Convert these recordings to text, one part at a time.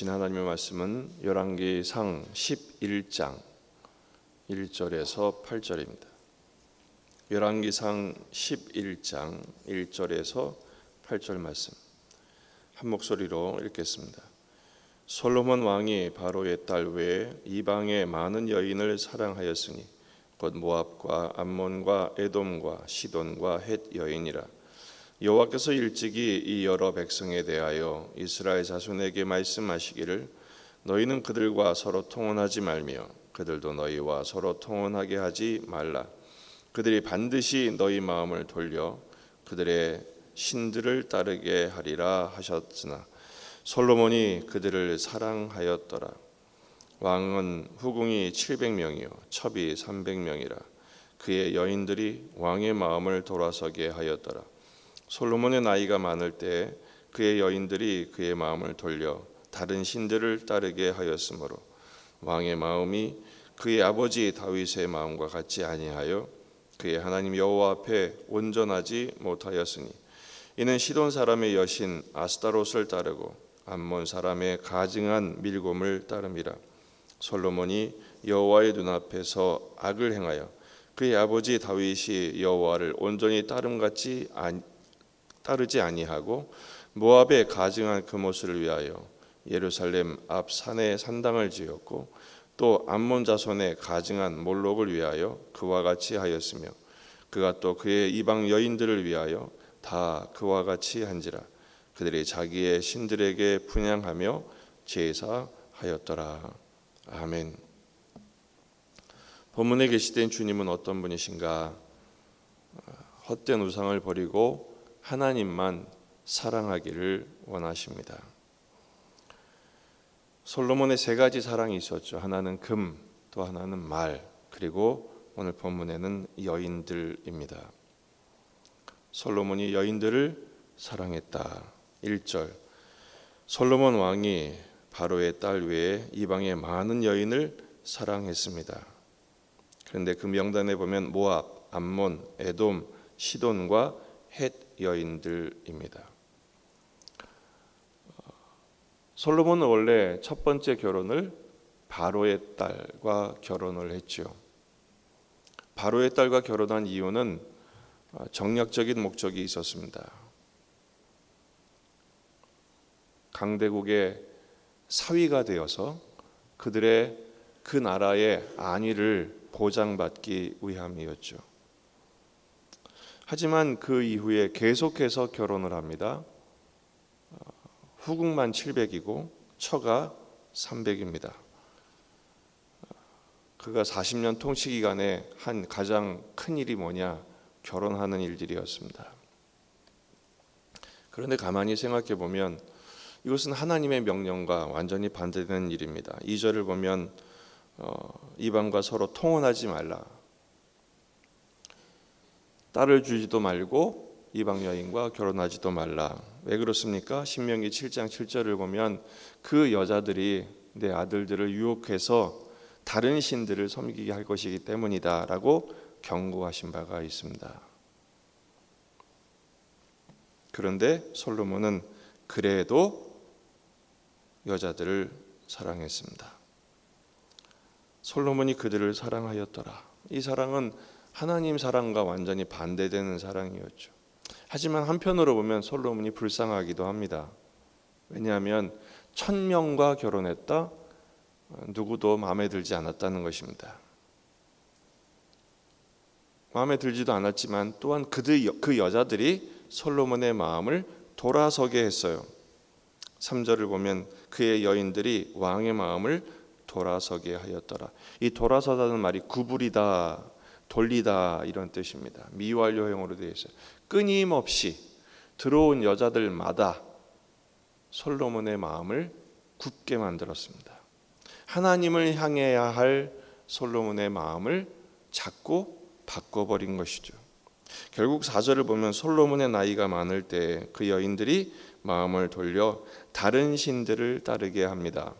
하나님의 말씀은 열왕기상 11장 1절에서 8절입니다. 열왕기상 11장 1절에서 8절 말씀 한 목소리로 읽겠습니다. 솔로몬 왕이 바로의 딸 외에 이방의 많은 여인을 사랑하였으니 곧 모압과 암몬과 에돔과 시돈과 헷 여인이라. 여호와께서 일찍이 이 여러 백성에 대하여 이스라엘 자손에게 말씀하시기를 너희는 그들과 서로 통혼하지 말며 그들도 너희와 서로 통혼하게 하지 말라. 그들이 반드시 너희 마음을 돌려 그들의 신들을 따르게 하리라 하셨으나 솔로몬이 그들을 사랑하였더라. 왕은 후궁이 700명이요 첩이 300명이라. 그의 여인들이 왕의 마음을 돌아서게 하였더라. 솔로몬의 나이가 많을 때 그의 여인들이 그의 마음을 돌려 다른 신들을 따르게 하였으므로 왕의 마음이 그의 아버지 다윗의 마음과 같지 아니하여 그의 하나님 여호와 앞에 온전하지 못하였으니 이는 시돈 사람의 여신 아스타롯을 따르고 암몬 사람의 가증한 밀곰을 따름이라. 솔로몬이 여호와의 눈앞에서 악을 행하여 그의 아버지 다윗이 여호와를 온전히 따르지 아니하고 모압의 가증한 그모스를 위하여 예루살렘 앞 산에 산당을 지었고 또 암몬 자손의 가증한 몰록을 위하여 그와 같이 하였으며 그가 또 그의 이방 여인들을 위하여 다 그와 같이 한지라. 그들이 자기의 신들에게 분향하며 제사하였더라. 아멘. 본문에 계시된 주님은 어떤 분이신가? 헛된 우상을 버리고 하나님만 사랑하기를 원하십니다. 솔로몬의 세 가지 사랑이 있었죠. 하나는 금, 또 하나는 말, 그리고 오늘 본문에는 여인들입니다. 솔로몬이 여인들을 사랑했다. 1절 솔로몬 왕이 바로의 딸 외에 이방의 많은 여인을 사랑했습니다. 그런데 그 명단에 보면 모압, 암몬, 에돔, 시돈과 헷 여인들입니다. 솔로몬은 원래 첫 번째 결혼을 바로의 딸과 결혼을 했죠. 바로의 딸과 결혼한 이유는 정략적인 목적이 있었습니다. 강대국의 사위가 되어서 그들의 그 나라의 안위를 보장받기 위함이었죠. 하지만 그 이후에 계속해서 결혼을 합니다. 후궁만 700이고 처가 300입니다. 그가 40년 통치 기간에 한 가장 큰 일이 뭐냐? 결혼하는 일들이었습니다. 그런데 가만히 생각해 보면 이것은 하나님의 명령과 완전히 반대되는 일입니다. 2절을 보면 이방과 서로 통혼하지 말라. 딸을 주지도 말고 이방 여인과 결혼하지도 말라. 왜 그렇습니까? 신명기 7장 7절을 보면 그 여자들이 내 아들들을 유혹해서 다른 신들을 섬기게 할 것이기 때문이다 라고 경고하신 바가 있습니다. 그런데 솔로몬은 그래도 여자들을 사랑했습니다. 솔로몬이 그들을 사랑하였더라. 이 사랑은 하나님 사랑과 완전히 반대되는 사랑이었죠. 하지만 한편으로 보면 솔로몬이 불쌍하기도 합니다. 왜냐하면 1000명과 결혼했다. 누구도 마음에 들지 않았다는 것입니다. 마음에 들지도 않았지만 또한 그 여자들이 솔로몬의 마음을 돌아서게 했어요. 3절을 보면 그의 여인들이 왕의 마음을 돌아서게 하였더라. 이 돌아서다는 말이 구부리다, 돌리다 이런 뜻입니다. 미완료형으로 되어 있어요. 끊임없이 들어온 여자들마다 솔로몬의 마음을 굳게 만들었습니다. 하나님을 향해야 할 솔로몬의 마음을 자꾸 바꿔버린 것이죠. 결국 4절을 보면 솔로몬의 나이가 많을 때 그 여인들이 마음을 돌려 다른 신들을 따르게 합니다.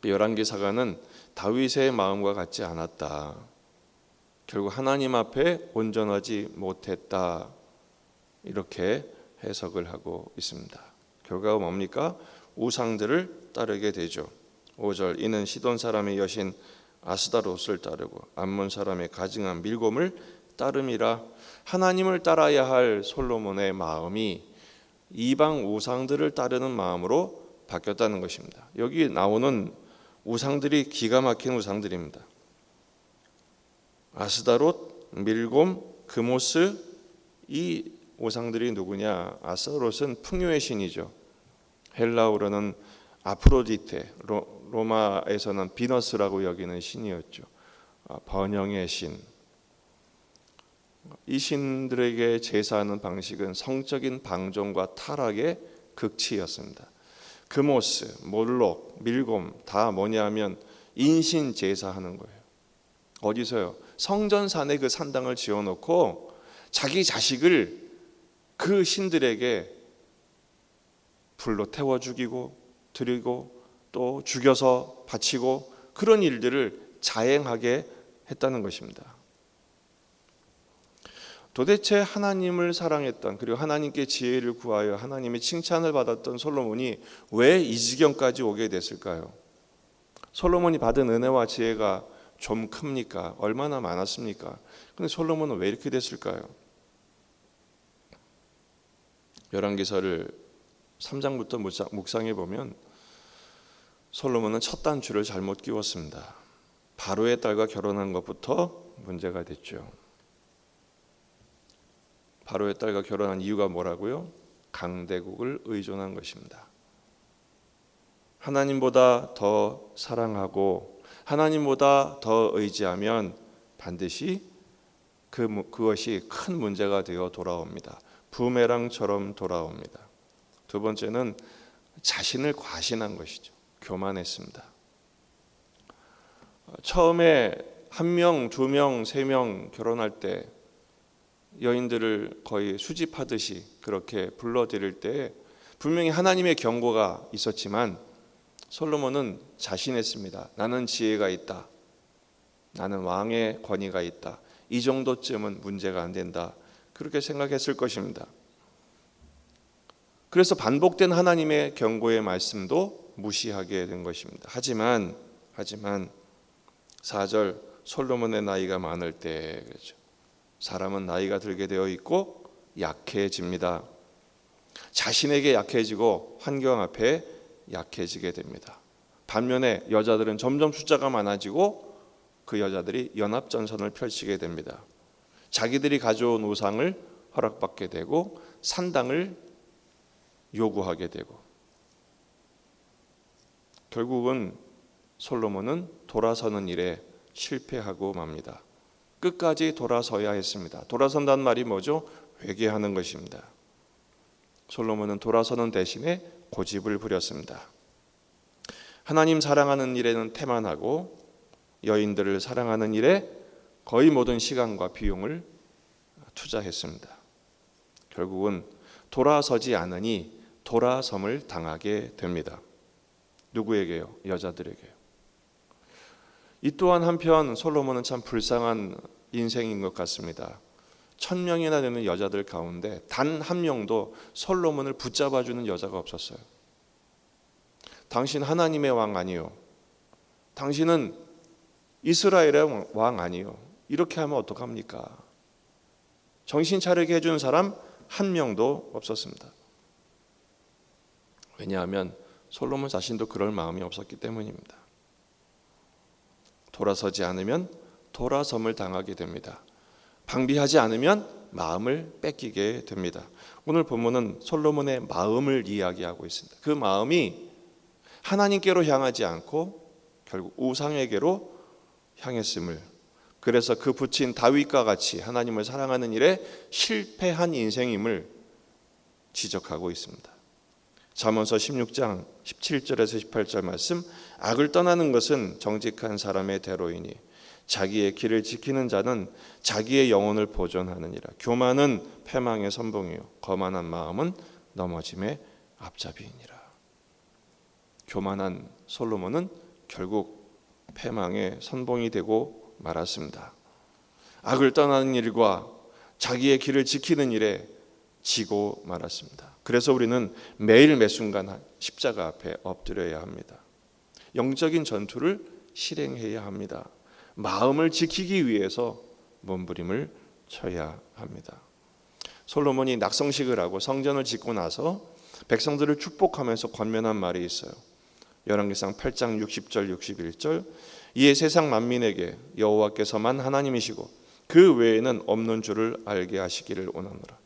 열왕기사가는 다윗의 마음과 같지 않았다. 결국 하나님 앞에 온전하지 못했다. 이렇게 해석을 하고 있습니다. 결과가 뭡니까? 우상들을 따르게 되죠. 5절 이는 시돈 사람의 여신 아스다롯을 따르고 암몬 사람의 가증한 밀곰을 따름이라. 하나님을 따라야 할 솔로몬의 마음이 이방 우상들을 따르는 마음으로 바뀌었다는 것입니다. 여기 나오는 우상들이 기가 막힌 우상들입니다. 아스다롯, 밀곰, 그모스, 이 우상들이 누구냐? 아스타롯은 풍요의 신이죠. 헬라어로는 아프로디테, 로마에서는 비너스라고 여기는 신이었죠. 번영의 신. 이 신들에게 제사하는 방식은 성적인 방종과 타락의 극치였습니다. 그모스, 몰록, 밀곰 다 뭐냐면 인신 제사하는 거예요. 어디서요? 성전산에 그 산당을 지어놓고 자기 자식을 그 신들에게 불로 태워 죽이고 드리고 또 죽여서 바치고 그런 일들을 자행하게 했다는 것입니다. 도대체 하나님을 사랑했던 그리고 하나님께 지혜를 구하여 하나님의 칭찬을 받았던 솔로몬이 왜 이 지경까지 오게 됐을까요? 솔로몬이 받은 은혜와 지혜가 좀 큽니까? 얼마나 많았습니까? 근데 솔로몬은 왜 이렇게 됐을까요? 열왕기서를 3장부터 묵상해 보면 솔로몬은 첫 단추를 잘못 끼웠습니다. 바로의 딸과 결혼한 것부터 문제가 됐죠. 바로의 딸과 결혼한 이유가 뭐라고요? 강대국을 의존한 것입니다. 하나님보다 더 사랑하고 하나님보다 더 의지하면 반드시 그것이 큰 문제가 되어 돌아옵니다. 부메랑처럼 돌아옵니다. 두 번째는 자신을 과신한 것이죠. 교만했습니다. 처음에 1명, 2명, 3명 결혼할 때 여인들을 거의 수집하듯이 그렇게 불러들일 때 분명히 하나님의 경고가 있었지만 솔로몬은 자신했습니다. 나는 지혜가 있다. 나는 왕의 권위가 있다. 이 정도쯤은 문제가 안 된다. 그렇게 생각했을 것입니다. 그래서 반복된 하나님의 경고의 말씀도 무시하게 된 것입니다. 하지만 4절 솔로몬의 나이가 많을 때 그렇죠. 사람은 나이가 들게 되어 있고 약해집니다. 자신에게 약해지고 환경 앞에 약해지게 됩니다. 반면에 여자들은 점점 숫자가 많아지고 그 여자들이 연합전선을 펼치게 됩니다. 자기들이 가져온 우상을 허락받게 되고 산당을 요구하게 되고 결국은 솔로몬은 돌아서는 일에 실패하고 맙니다. 끝까지 돌아서야 했습니다. 돌아선다는 말이 뭐죠? 회개하는 것입니다. 솔로몬은 돌아서는 대신에 고집을 부렸습니다. 하나님 사랑하는 일에는 태만하고 여인들을 사랑하는 일에 거의 모든 시간과 비용을 투자했습니다. 결국은 돌아서지 않으니 돌아섬을 당하게 됩니다. 누구에게요? 여자들에게요. 이 또한 한편 솔로몬은 참 불쌍한 인생인 것 같습니다. 1000명이나 되는 여자들 가운데 단 한 명도 솔로몬을 붙잡아주는 여자가 없었어요. 당신 하나님의 왕 아니요. 당신은 이스라엘의 왕 아니요. 이렇게 하면 어떡합니까? 정신 차리게 해준 사람 한 명도 없었습니다. 왜냐하면 솔로몬 자신도 그럴 마음이 없었기 때문입니다. 돌아서지 않으면 돌아섬을 당하게 됩니다. 방비하지 않으면 마음을 뺏기게 됩니다. 오늘 본문은 솔로몬의 마음을 이야기하고 있습니다. 그 마음이 하나님께로 향하지 않고 결국 우상에게로 향했음을, 그래서 그 부친 다윗과 같이 하나님을 사랑하는 일에 실패한 인생임을 지적하고 있습니다. 잠언서 16장 17절에서 18절 말씀, 악을 떠나는 것은 정직한 사람의 대로이니 자기의 길을 지키는 자는 자기의 영혼을 보존하느니라. 교만은 패망의 선봉이요 거만한 마음은 넘어짐의 앞잡이니라. 교만한 솔로몬은 결국 패망의 선봉이 되고 말았습니다. 악을 떠나는 일과 자기의 길을 지키는 일에 지고 말았습니다. 그래서 우리는 매일 매순간 십자가 앞에 엎드려야 합니다. 영적인 전투를 실행해야 합니다. 마음을 지키기 위해서 몸부림을 쳐야 합니다. 솔로몬이 낙성식을 하고 성전을 짓고 나서 백성들을 축복하면서 권면한 말이 있어요. 열왕기상 8장 60절 61절 이에 세상 만민에게 여호와께서만 하나님이시고 그 외에는 없는 줄을 알게 하시기를 원하노라.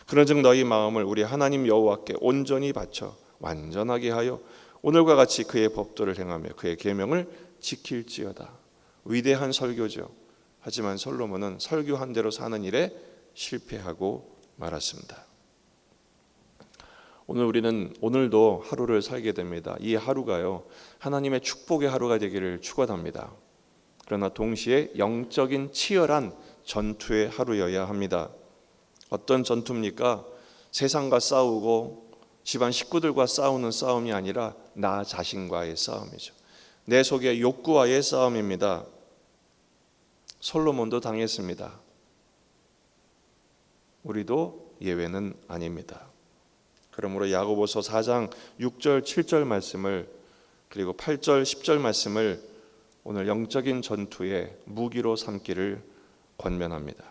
그런즉 너희 마음을 우리 하나님 여호와께 온전히 바쳐 완전하게 하여 오늘과 같이 그의 법도를 행하며 그의 계명을 지킬지어다. 위대한 설교죠. 하지만 솔로몬은 설교한 대로 사는 일에 실패하고 말았습니다. 우리는 오늘도 하루를 살게 됩니다. 이 하루가요, 하나님의 축복의 하루가 되기를 축원합니다. 그러나 동시에 영적인 치열한 전투의 하루여야 합니다. 어떤 전투입니까? 세상과 싸우고 집안 식구들과 싸우는 싸움이 아니라 나 자신과의 싸움이죠. 내 속의 욕구와의 싸움입니다. 솔로몬도 당했습니다. 우리도 예외는 아닙니다. 그러므로 야고보서 4장 6절 7절 말씀을 그리고 8절 10절 말씀을 오늘 영적인 전투의 무기로 삼기를 권면합니다.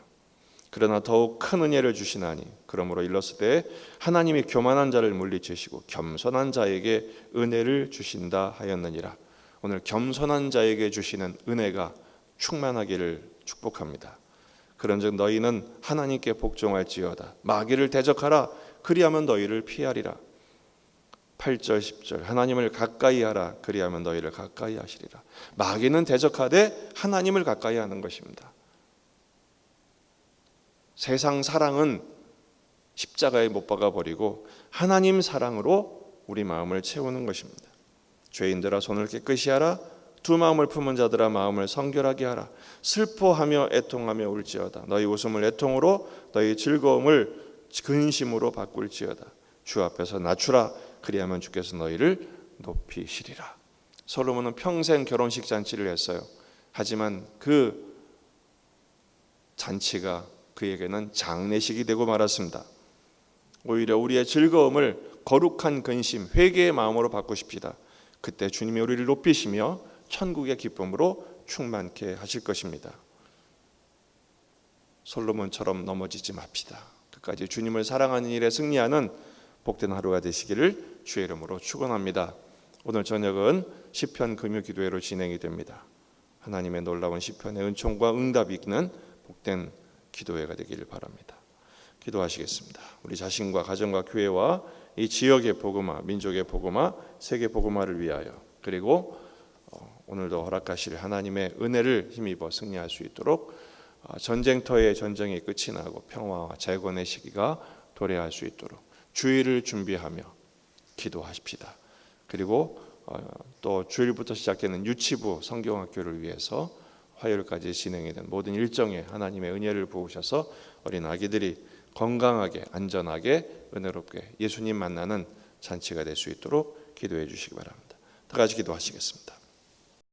그러나 더욱 큰 은혜를 주시나니 그러므로 일렀으되 하나님이 교만한 자를 물리치시고 겸손한 자에게 은혜를 주신다 하였느니라. 오늘 겸손한 자에게 주시는 은혜가 충만하기를 축복합니다. 그런즉 너희는 하나님께 복종할지어다. 마귀를 대적하라. 그리하면 너희를 피하리라. 8절 10절 하나님을 가까이 하라. 그리하면 너희를 가까이 하시리라. 마귀는 대적하되 하나님을 가까이 하는 것입니다. 세상 사랑은 십자가에 못 박아 버리고 하나님 사랑으로 우리 마음을 채우는 것입니다. 죄인들아 손을 깨끗이 하라. 두 마음을 품은 자들아 마음을 성결하게 하라. 슬퍼하며 애통하며 울지어다. 너희 웃음을 애통으로 너희 즐거움을 근심으로 바꿀지어다. 주 앞에서 낮추라. 그리하면 주께서 너희를 높이시리라. 솔로몬은 평생 결혼식 잔치를 했어요. 하지만 그 잔치가 그에게는 장례식이 되고 말았습니다. 오히려 우리의 즐거움을 거룩한 근심, 회개의 마음으로 바꾸십시다. 그때 주님이 우리를 높이시며 천국의 기쁨으로 충만케 하실 것입니다. 솔로몬처럼 넘어지지 맙시다. 끝까지 주님을 사랑하는 일에 승리하는 복된 하루가 되시기를 주의 이름으로 축원합니다. 오늘 저녁은 시편 금요 기도회로 진행이 됩니다. 하나님의 놀라운 시편의 은총과 응답이 있는 복된 기도회가 되기를 바랍니다. 기도하시겠습니다. 우리 자신과 가정과 교회와 이 지역의 복음화, 민족의 복음화, 세계 복음화를 위하여 그리고 오늘도 허락하실 하나님의 은혜를 힘입어 승리할 수 있도록 전쟁터의 전쟁이 끝이 나고 평화와 재건의 시기가 도래할 수 있도록 주일을 준비하며 기도하십시다. 그리고 또 주일부터 시작되는 유치부 성경학교를 위해서 화요일까지 진행이 된 모든 일정에 하나님의 은혜를 부으셔서 어린 아기들이 건강하게 안전하게 은혜롭게 예수님 만나는 잔치가 될 수 있도록 기도해 주시기 바랍니다. 다 같이 기도하시겠습니다.